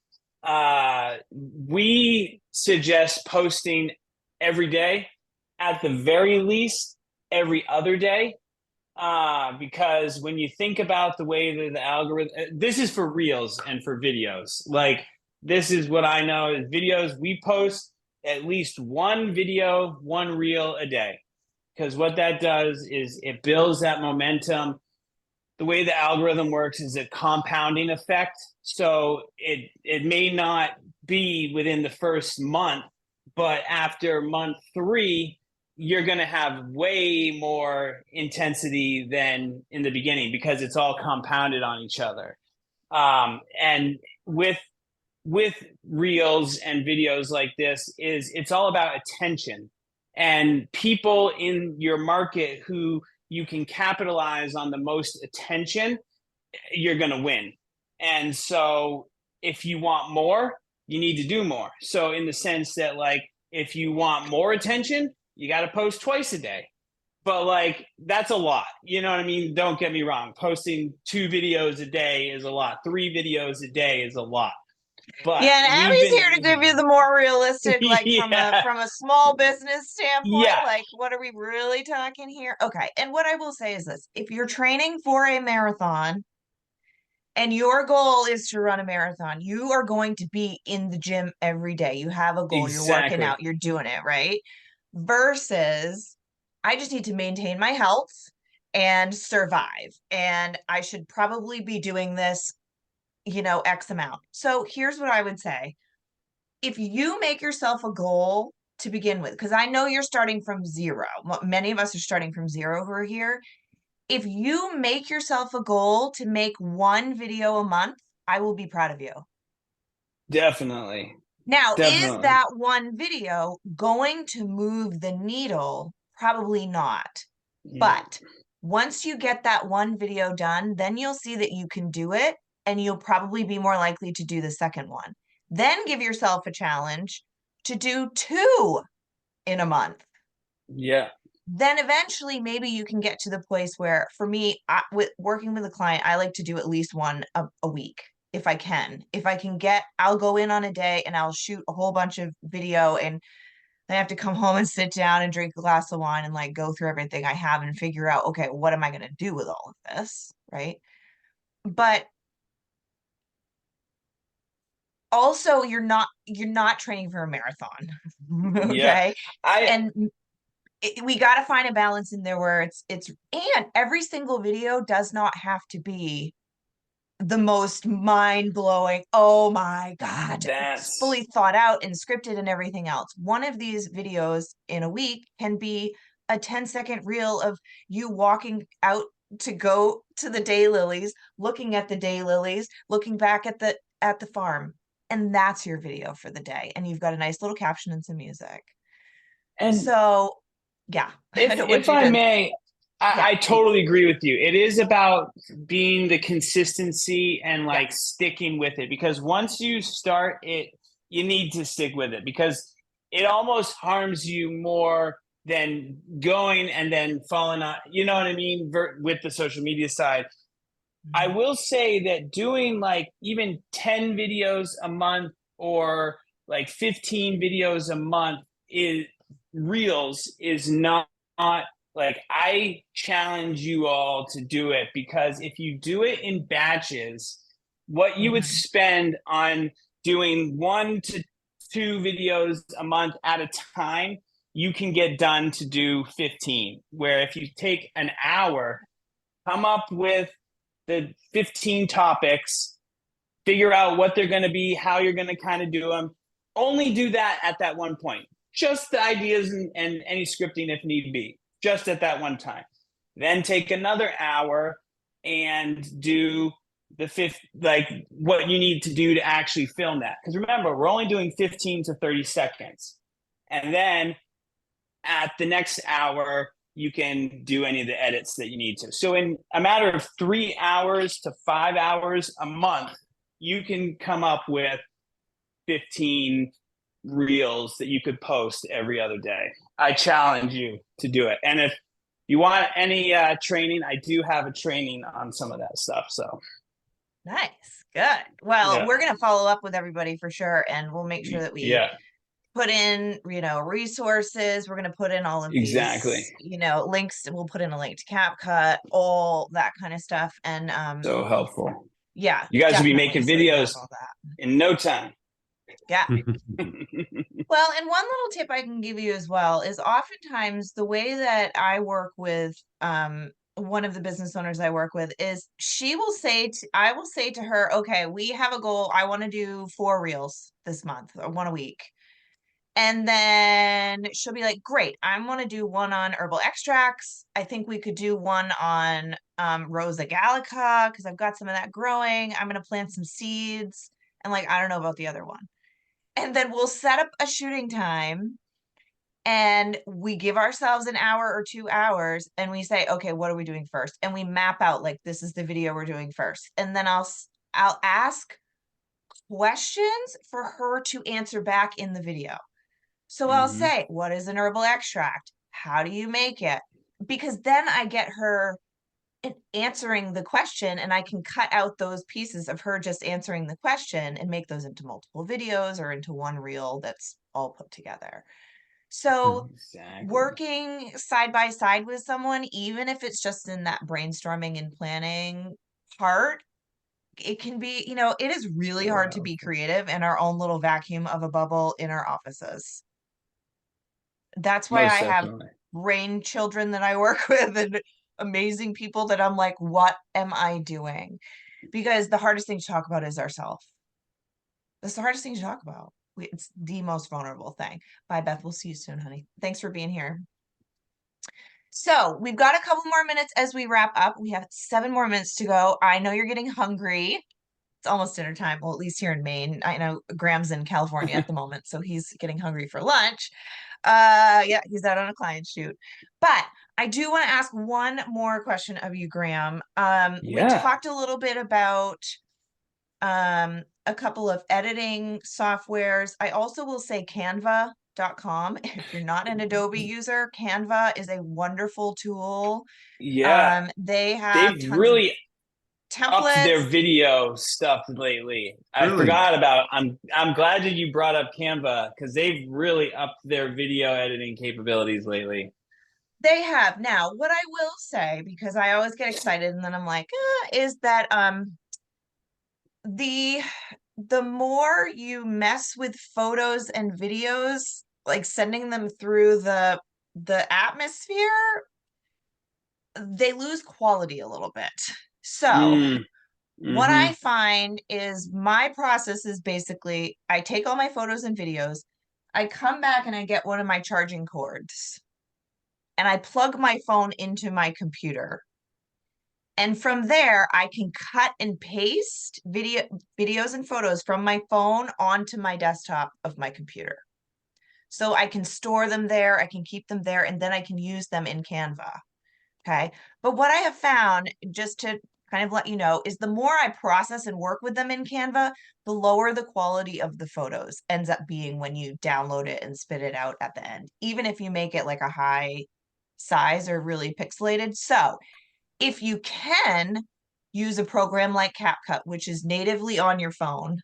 We suggest posting every day, at the very least every other day, because when you think about the way that the algorithm, this is for reels and for videos. Like, this is what I know is videos. We post at least one video, one reel a day, because what that does is it builds that momentum. The way the algorithm works is a compounding effect. So it may not be within the first month, but after month 3, you're going to have way more intensity than in the beginning because it's all compounded on each other. And with reels and videos like this, it's all about attention, and people in your market who you can capitalize on the most attention, you're going to win. And so if you want more, you need to do more. So in the sense that, like, if you want more attention, you got to post twice a day. But like, that's a lot. You know what I mean? Don't get me wrong. Posting 2 videos a day is a lot. 3 videos a day is a lot. But Yeah, and Abby's here to give you the more realistic, like Yeah. from a small business standpoint, Yeah. like what are we really talking here? Okay. And what I will say is this: if you're training for a marathon and your goal is to run a marathon, you are going to be in the gym every day. You have a goal, you're working Exactly. out, you're doing it, right? Versus, I just need to maintain my health and survive. And I should probably be doing this, X amount. So here's what I would say. If you make yourself a goal to begin with, because I know you're starting from zero, many of us are starting from zero over here. If you make yourself a goal to make 1 video a month, I will be proud of you. Definitely. Now, is Definitely. that 1 video going to move the needle? Probably not. But once you get that 1 video done, then you'll see that you can do it, and you'll probably be more likely to do the second one. Then give yourself a challenge to do 2 in a month. Yeah. Then eventually maybe you can get to the place where, for me, with working with a client, I like to do at least 1 a week if I can. If I can I'll go in on a day and I'll shoot a whole bunch of video, and then I have to come home and sit down and drink a glass of wine and like go through everything I have and figure out, okay, what am I going to do with all of this, right? But also you're not training for a marathon. Yeah. Okay? And we got to find a balance in there where and every single video does not have to be the most mind-blowing, oh my God, it's fully thought out and scripted and everything else. One of these videos in a week can be a 10-second reel of you walking out to go to the daylilies, looking at the daylilies, looking back at the farm. And that's your video for the day. And you've got a nice little caption and some music. And so, yeah. if I may, Yeah. I totally agree with you. It is about being the consistency and like Yeah. sticking with it, because once you start it, you need to stick with it, because it almost harms you more than going and then falling on, you know what I mean? With the social media side. I will say that doing like even 10 videos a month or like 15 videos a month is reels is not like, I challenge you all to do it, because if you do it in batches, what you would spend on doing 1 to 2 videos a month at a time, you can get done to do 15. Where if you take an hour, come up with the 15 topics, figure out what they're going to be, how you're going to kind of do them. Only do that at that one point. Just the ideas and any scripting if need be, just at that one time. Then take another hour and do the fifth, like what you need to do to actually film that. Because remember, we're only doing 15 to 30 seconds. And then at the next hour, you can do any of the edits that you need to. So in a matter of 3 hours to 5 hours a month, you can come up with 15 reels that you could post every other day. I challenge you to do it. And if you want any training, I do have a training on some of that stuff. So Nice. Good. Well, Yeah. we're going to follow up with everybody for sure. And we'll make sure that we put in, resources. We're going to put in all of Exactly. these, links. We'll put in a link to CapCut, all that kind of stuff. And So helpful. yeah, You guys will be definitely. making So you have videos all that. in no time. Yeah. Well, and one little tip I can give you as well is oftentimes the way that I work with one of the business owners I work with is I will say to her, okay, we have a goal. I want to do 4 reels this month or 1 a week. And then she'll be like, great, I'm going to do one on herbal extracts. I think we could do one on Rosa Gallica because I've got some of that growing. I'm going to plant some seeds. And like, I don't know about the other one. And then we'll set up a shooting time and we give ourselves an hour or 2 hours and we say, okay, what are we doing first? And we map out like, this is the video we're doing first. And then I'll ask questions for her to answer back in the video. So I'll say, what is an herbal extract? How do you make it? Because then I get her answering the question and I can cut out those pieces of her just answering the question and make those into multiple videos or into one reel that's all put together. So working side by side with someone, even if it's just in that brainstorming and planning part, it can be, it is really hard to be creative in our own little vacuum of a bubble in our offices. That's why I have brain children that I work with and amazing people that I'm like, what am I doing? Because the hardest thing to talk about is ourselves. That's the hardest thing to talk about. It's the most vulnerable thing. Bye, Beth. We'll see you soon, honey. Thanks for being here. So we've got a couple more minutes as we wrap up. We have 7 more minutes to go. I know you're getting hungry. It's almost dinner time. Well, at least here in Maine. I know Graham's in California at the moment, so he's getting hungry for lunch. Yeah, he's out on a client shoot. But I do want to ask one more question of you, Graham. We talked a little bit about a couple of editing softwares. I also will say Canva.com. If you're not an Adobe user, Canva is a wonderful tool. Yeah. They've really templates. Upped their video stuff lately. I forgot about. I'm glad that you brought up Canva because they've really upped their video editing capabilities lately. They have. Now, what I will say, because I always get excited and then I'm like, is that the more you mess with photos and videos, like sending them through the atmosphere, they lose quality a little bit. So what I find is my process is basically I take all my photos and videos, I come back and I get one of my charging cords and I plug my phone into my computer. And from there, I can cut and paste videos and photos from my phone onto my desktop of my computer. So I can store them there, I can keep them there, and then I can use them in Canva. Okay. But what I have found, just to kind of let you know, is the more I process and work with them in Canva, the lower the quality of the photos ends up being when you download it and spit it out at the end, even if you make it like a high size or really pixelated. So if you can use a program like CapCut, which is natively on your phone,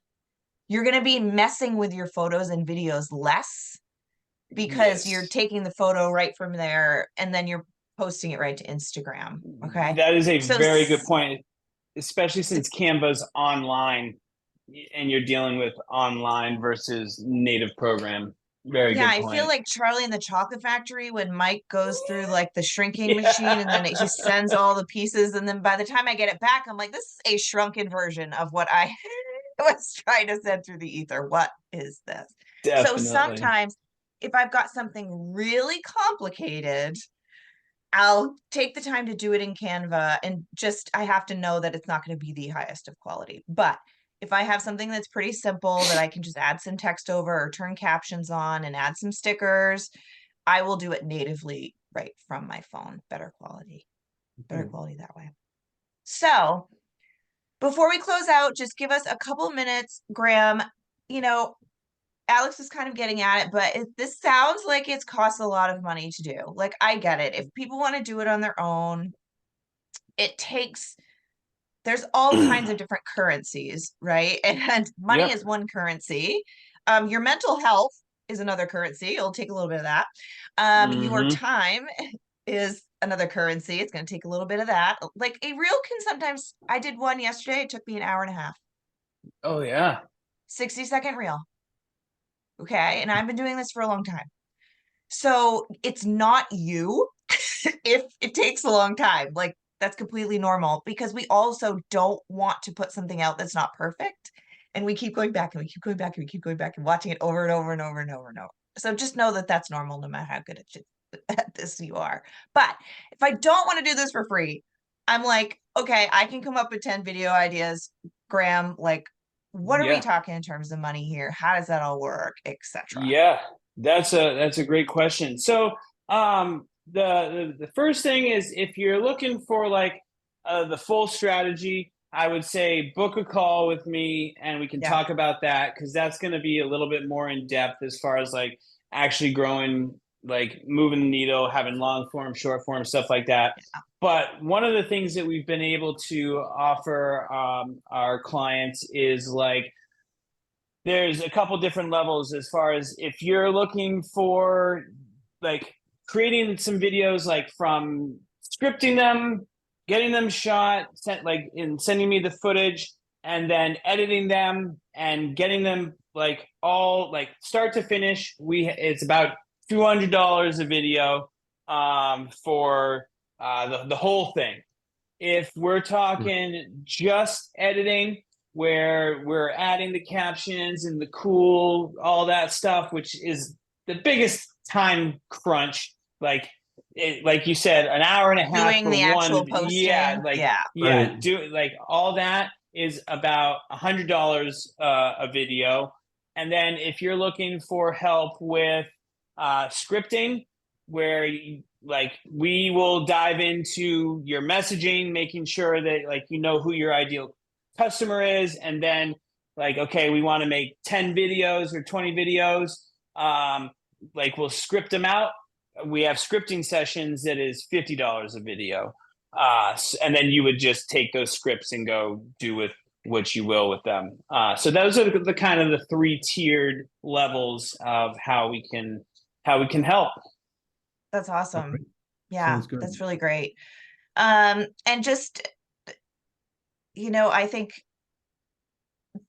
you're going to be messing with your photos and videos less because you're taking the photo right from there and then you're posting it right to Instagram. Okay. That is a very good point, especially since Canva's online and you're dealing with online versus native program. Very Yeah, good I feel point. like Charlie in the Chocolate Factory when Mike goes through like the shrinking Yeah. machine and then he sends all the pieces. And then by the time I get it back, I'm like, this is a shrunken version of what I was trying to send through the ether. What is this? So Definitely. sometimes if I've got something really complicated, I'll take the time to do it in Canva and just I have to know that it's not going to be the highest of quality. But if I have something that's pretty simple that I can just add some text over or turn captions on and add some stickers, I will do it natively right from my phone. Better quality that way. So before we close out, just give us a couple minutes, Graham. You know, Alex is kind of getting at it, but this sounds like it's cost a lot of money to do. Like, I get it. If people want to do it on their own, it takes, there's all kinds of different currencies, right? And money Yep. is one currency. Your mental health is another currency. It'll take a little bit of that. Your Mm-hmm. time is another currency. It's going to take a little bit of that. Like a reel can sometimes, I did one yesterday. It took me an hour and a half, Oh yeah. 60-second reel. Okay. And I've been doing this for a long time. So it's not you if it takes a long time. Like that's completely normal because we also don't want to put something out that's not perfect. And we keep going back and we keep going back and we keep going back and watching it over and over and over and over and over. So just know that that's normal no matter how good at this you are. But if I don't want to do this for free, I'm like, okay, I can come up with 10 video ideas. Graham, like, what are we Yeah. talking in terms of money here? How does that all work, etc.? Yeah. That's a great question. So the first thing is if you're looking for like the full strategy, I would say book a call with me and we can Yeah. talk about that because that's going to be a little bit more in depth as far as like actually growing, like moving the needle, having long form, short form, stuff like that. But one of the things that we've been able to offer our clients is like there's a couple different levels as far as if you're looking for like creating some videos like from scripting them, getting them shot, like in sending me the footage and then editing them and getting them like all like start to finish. It's about $200 a video for the whole thing. If we're talking just editing, where we're adding the captions and the cool, all that stuff, which is the biggest time crunch. Like you said, an hour and a half Doing for the actual one. Yeah, posting. Yeah. Right. do like all that is about $100 a video. And then if you're looking for help with scripting, where like we will dive into your messaging, making sure that like you know who your ideal customer is, and then like okay, we want to make 10 videos or 20 videos. Like we'll script them out. We have scripting sessions that is $50 a video, and then you would just take those scripts and go do with what you will with them. So those are the kind of the three tiered levels of how we can help. That's awesome. Yeah, Sounds good. that's really great. And just, I think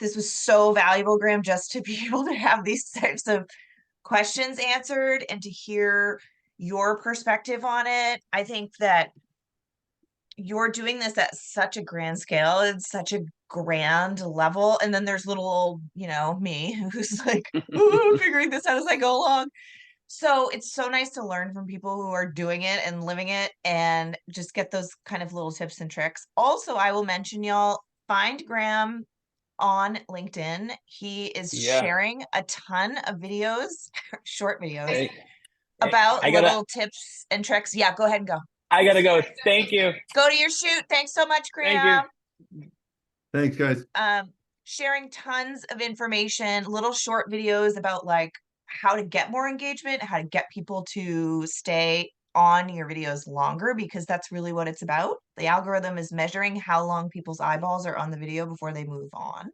this was so valuable, Graham, just to be able to have these types of questions answered and to hear your perspective on it. I think that you're doing this at such a grand scale. It's such a grand level. And then there's little old, me who's like, ooh, figuring this out as I go along. So it's so nice to learn from people who are doing it and living it and just get those kind of little tips and tricks. Also, I will mention y'all find Graham on LinkedIn. He is Yeah. sharing a ton of videos, short videos Hey, about I gotta little tips and tricks. Yeah, go ahead and go. I gotta go. Thank you. Go to your shoot. Thanks so much, Thank you. Graham. Thanks, guys. Sharing tons of information, little short videos about like how to get more engagement, how to get people to stay on your videos longer, because that's really what it's about. The algorithm is measuring how long people's eyeballs are on the video before they move on.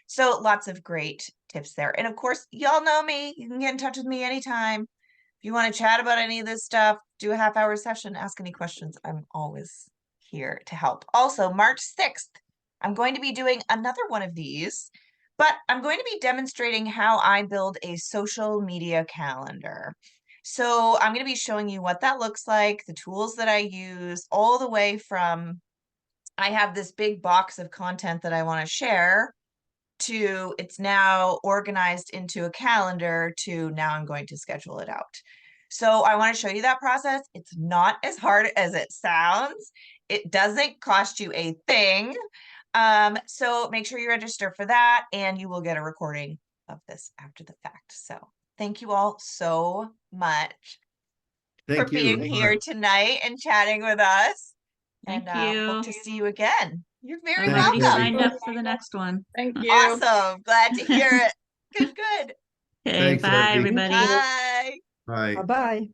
So lots of great tips there. And of course, y'all know me. You can get in touch with me anytime. If you want to chat about any of this stuff, do a half-hour session, ask any questions. I'm always here to help. Also, March 6th, I'm going to be doing another one of these But I'm going to be demonstrating how I build a social media calendar. So I'm going to be showing you what that looks like, the tools that I use, all the way from I have this big box of content that I want to share to it's now organized into a calendar to now I'm going to schedule it out. So I want to show you that process. It's not as hard as it sounds. It doesn't cost you a thing. So make sure you register for that and you will get a recording of this after the fact. So thank you all so much for Thank you. being here tonight and chatting with us. Thank And you. hope to see you again. You're very I'm Thanks, already Debbie. signed welcome. up for the next one. Thank you. Awesome. Glad to hear it. Good, good. Okay, Thanks, bye Debbie. everybody. Bye. Bye. Bye-bye.